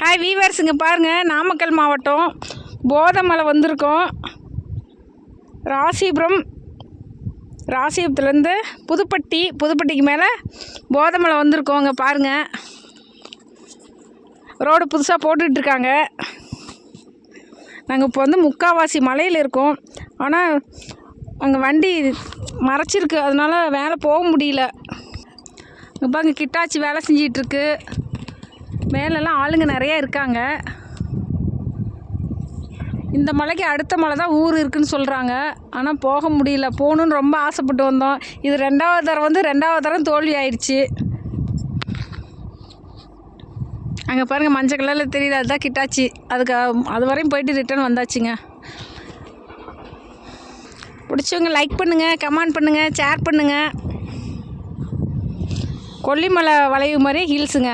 Hi வீவர்ஸுங்க, பாருங்கள், நாமக்கல் மாவட்டம் போதமலை வந்திருக்கோம். ராசிபுரத்துலேருந்து புதுப்பட்டிக்கு மேலே போதமலை வந்திருக்கோங்க. பாருங்கள், ரோடு புதுசாக போட்டுட்ருக்காங்க. நாங்கள் இப்போ முக்கால்வாசி மலையில் இருக்கோம். ஆனால் அங்கே வண்டி மறைச்சிருக்கு, அதனால வேலை போக முடியல. இங்கே பாருங்க, கிட்டாச்சி வேலை செஞ்சிகிட்ருக்கு. மேலெல்லாம் ஆளுங்க நிறையா இருக்காங்க. இந்த மலைக்கு அடுத்த மலை தான் ஊர் இருக்குதுன்னு சொல்கிறாங்க. ஆனால் போக முடியல. போகணுன்னு ரொம்ப ஆசைப்பட்டு வந்தோம். இது ரெண்டாவது தரம் தோல்வி ஆயிடுச்சு. அங்கே பாருங்கள், மஞ்சள் கலரில் தெரியல, அதுதான் கிட்டாச்சி. அது வரையும் போயிட்டு ரிட்டர்ன் வந்தாச்சுங்க. பிடிச்சவங்க லைக் பண்ணுங்கள், கமெண்ட் பண்ணுங்கள், ஷேர் பண்ணுங்கள். கொல்லிமலை வளைவு மாதிரி ஹில்ஸுங்க.